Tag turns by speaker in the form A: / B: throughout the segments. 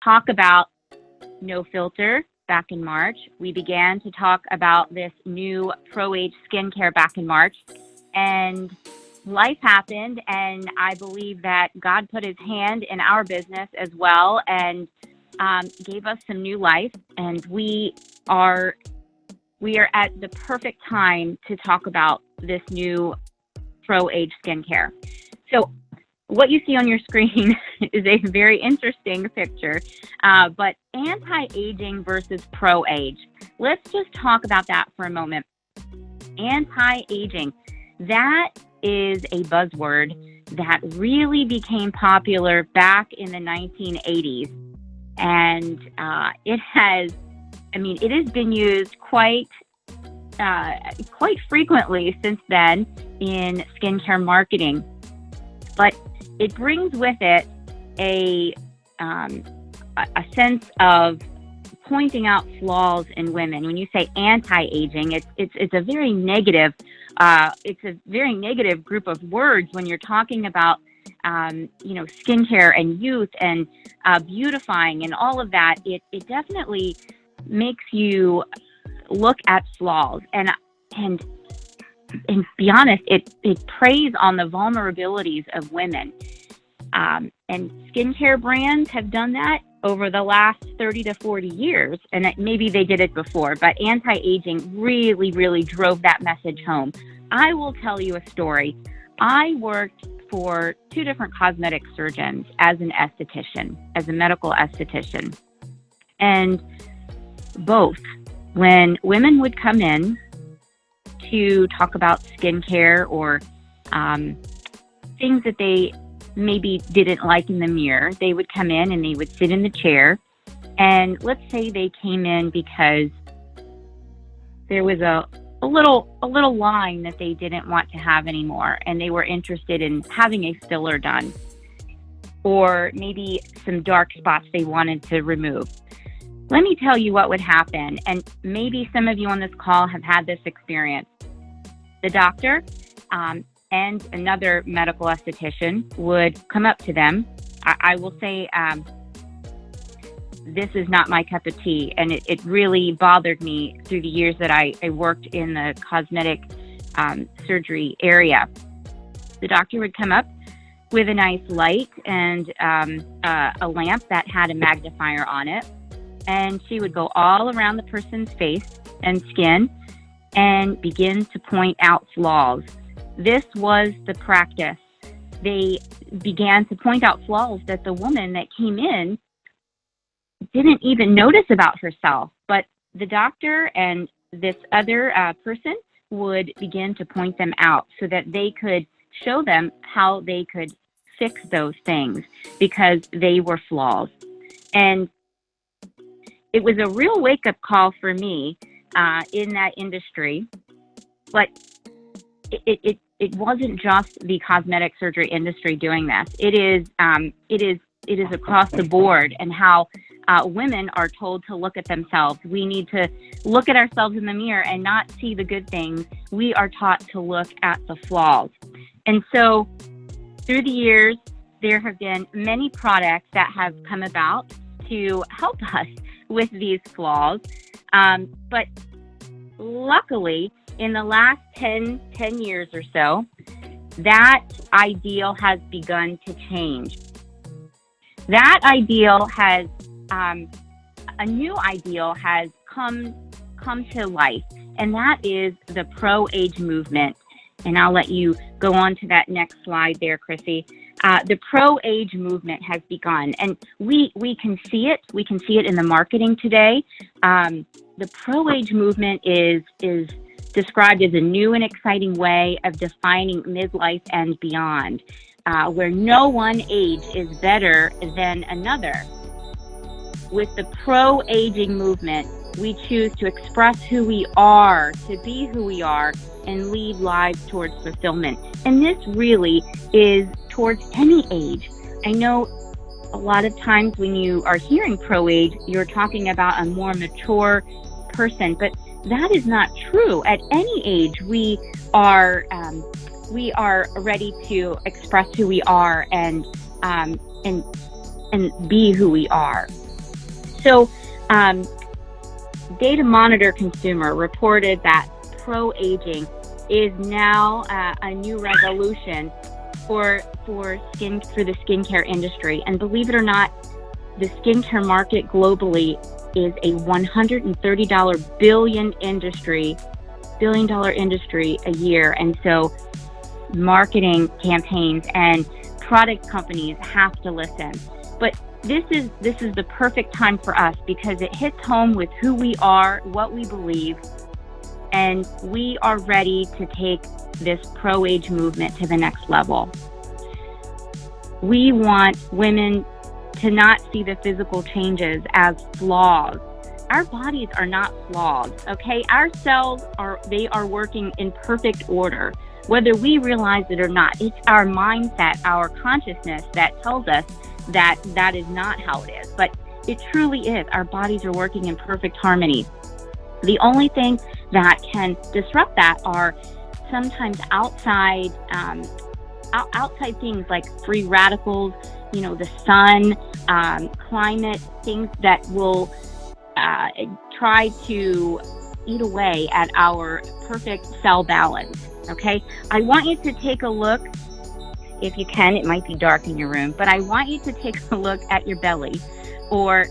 A: talk about No Filter back in March. We began to talk about this new pro-age skincare back in March. And life happened, and I believe that God put his hand in our business as well and gave us some new life. And we are at the perfect time to talk about this new pro-age skincare. So what you see on your screen is a very interesting picture, but anti-aging versus pro-age. Let's just talk about that for a moment. Anti-aging, that is a buzzword that really became popular back in the 1980s. And it has been used quite frequently since then in skincare marketing. But it brings with it a sense of pointing out flaws in women. When you say anti-aging, it's a very negative group of words when you're talking about skincare and youth and beautifying and all of that. It definitely makes you look at flaws and be honest, it preys on the vulnerabilities of women. And skincare brands have done that over the last 30 to 40 years, and maybe they did it before, but anti-aging really, really drove that message home. I will tell you a story. I worked for 2 different cosmetic surgeons as an esthetician, as a medical esthetician. And both, when women would come in to talk about skincare or things that they maybe didn't like in the mirror, they would come in and they would sit in the chair. And let's say they came in because there was a little line that they didn't want to have anymore, and they were interested in having a filler done, or maybe some dark spots they wanted to remove. Let me tell you what would happen, and maybe some of you on this call have had this experience. The doctor and another medical esthetician would come up to them. I will say this is not my cup of tea, and it really bothered me through the years that I worked in the cosmetic surgery area. The doctor would come up with a nice light and a lamp that had a magnifier on it, and she would go all around the person's face and skin and begin to point out flaws. This was the practice. They began to point out flaws that the woman that came in didn't even notice about herself, but the doctor and this other person would begin to point them out so that they could show them how they could fix those things because they were flaws. And it was a real wake-up call for me in that industry, but it wasn't just the cosmetic surgery industry doing this. It is across the board, and how women are told to look at themselves. We need to look at ourselves in the mirror and not see the good things. We are taught to look at the flaws. And so through the years, there have been many products that have come about to help us with these flaws. But luckily, in the last 10 years or so, that ideal has begun to change. That ideal has, a new ideal has come to life, and that is the pro-age movement. And I'll let you go on to that next slide there, Chrissy. The pro-age movement has begun, and we can see it. We can see it in the marketing today. The pro-age movement is described as a new and exciting way of defining midlife and beyond, where no one age is better than another. With the pro-aging movement, we choose to express who we are, to be who we are, and lead lives towards fulfillment. And this really is towards any age. I know a lot of times when you are hearing pro-age, you're talking about a more mature person, but that is not true. At any age, we are ready to express who we are and be who we are. So, Data Monitor Consumer reported that pro-aging is now a new resolution for the skincare industry. And believe it or not, the skincare market globally is a $130 billion dollar industry a year. And so marketing campaigns and product companies have to listen. But this is the perfect time for us because it hits home with who we are, what we believe, and we are ready to take this pro-age movement to the next level. We want women to not see the physical changes as flaws. Our bodies are not flaws, okay? Our cells are working in perfect order, whether we realize it or not. It's our mindset, our consciousness that tells us that that is not how it is, but it truly is. Our bodies are working in perfect harmony. The only thing that can disrupt that are sometimes outside things like free radicals, the sun, climate, things that will try to eat away at our perfect cell balance, okay? I want you to take a look, if you can. It might be dark in your room, but I want you to take a look at your belly or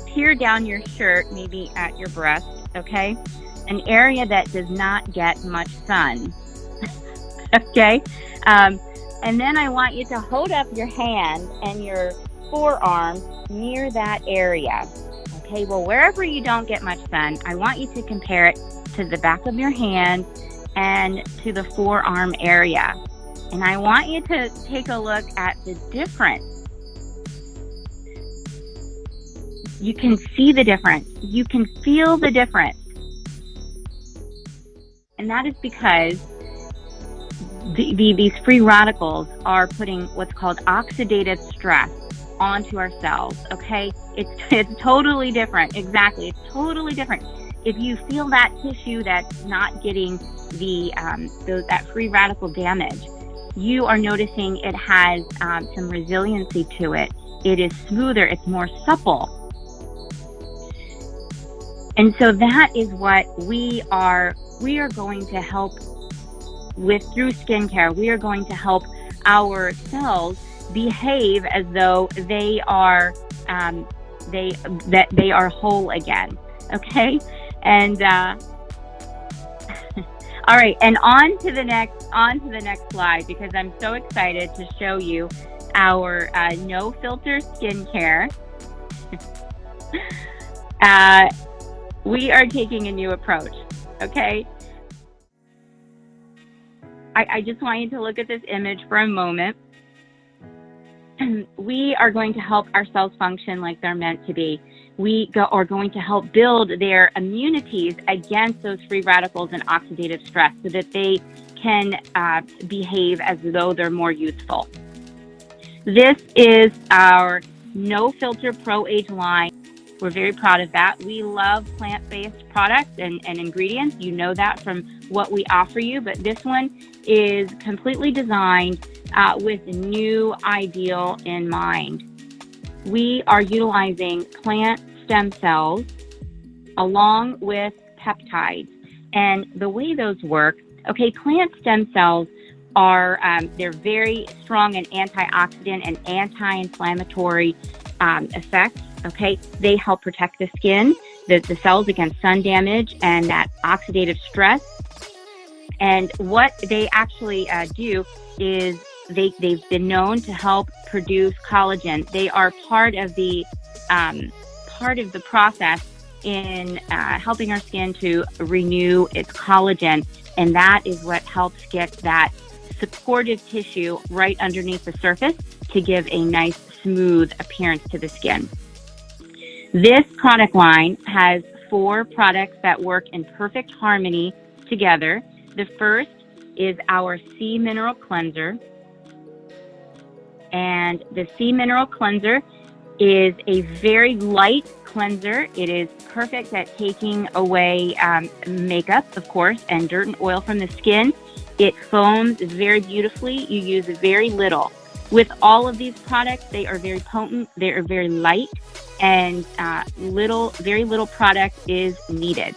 A: peer down your shirt, maybe at your breast, okay? An area that does not get much sun, okay? And then I want you to hold up your hand and your forearm near that area. Okay, well, wherever you don't get much sun, I want you to compare it to the back of your hand and to the forearm area. And I want you to take a look at the difference. You can see the difference. You can feel the difference. And that is because these free radicals are putting what's called oxidative stress onto our cells, okay? It's totally different. Exactly. It's totally different. If you feel that tissue that's not getting that free radical damage, you are noticing it has some resiliency to it. It is smoother. It's more supple. And so that is what we are going to help with through skincare. We are going to help our cells behave as though they are they are whole again. Okay, and all right, and on to the next slide, because I'm so excited to show you our no filter skincare. We are taking a new approach. Okay. I just want you to look at this image for a moment. We are going to help our cells function like they're meant to be. We are going to help build their immunities against those free radicals and oxidative stress so that they can behave as though they're more useful. This is our No Filter Pro Age line. We're very proud of that. We love plant-based products and ingredients. You know that from what we offer you, but this one is completely designed with a new ideal in mind. We are utilizing plant stem cells along with peptides. And the way those work, okay, plant stem cells are, they're very strong in antioxidant and anti-inflammatory effects. Okay, they help protect the skin, the cells against sun damage and that oxidative stress. And what they actually do is they've been known to help produce collagen. They are part of the process in helping our skin to renew its collagen, and that is what helps get that supportive tissue right underneath the surface to give a nice smooth appearance to the skin. This product line has 4 products that work in perfect harmony together. The first is our Sea Mineral Cleanser. And the Sea Mineral Cleanser is a very light cleanser. It is perfect at taking away makeup, of course, and dirt and oil from the skin. It foams very beautifully. You use very little. With all of these products, they are very potent, they are very light, and very little product is needed.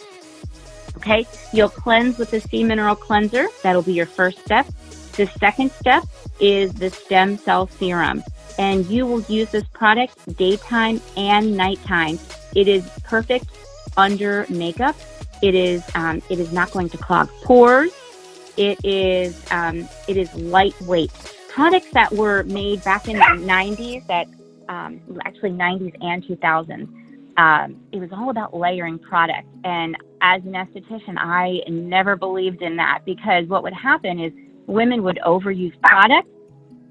A: Okay, you'll cleanse with the Sea Mineral Cleanser. That'll be your first step. The second step is the stem cell serum, and you will use this product daytime and nighttime. It is perfect under makeup. It is not going to clog pores. It is lightweight. Products that were made back in the 90s, actually 90s and 2000s, it was all about layering product. And as an esthetician, I never believed in that, because what would happen is women would overuse product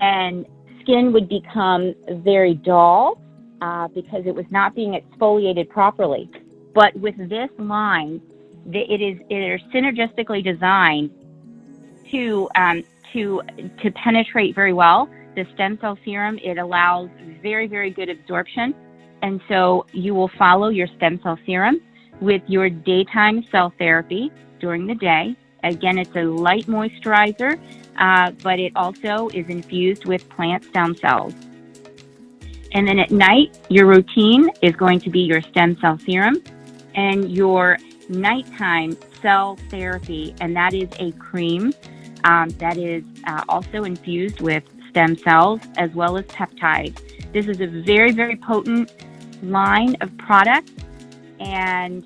A: and skin would become very dull because it was not being exfoliated properly. But with this line, it is synergistically designed to penetrate very well. The stem cell serum, it allows very, very good absorption. And so you will follow your stem cell serum with your daytime cell therapy during the day. Again, it's a light moisturizer, but it also is infused with plant stem cells. And then at night, your routine is going to be your stem cell serum and your nighttime cell therapy. And that is a cream that is also infused with stem cells as well as peptides. This is a very, very potent line of products, and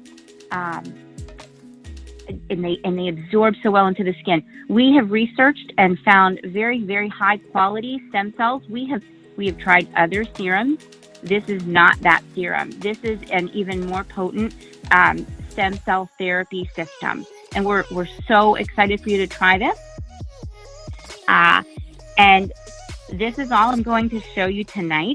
A: they absorb so well into the skin. We have researched and found very, very high quality stem cells. We have tried other serums. This is not that serum. This is an even more potent stem cell therapy system, and we're so excited for you to try this. And this is all I'm going to show you tonight.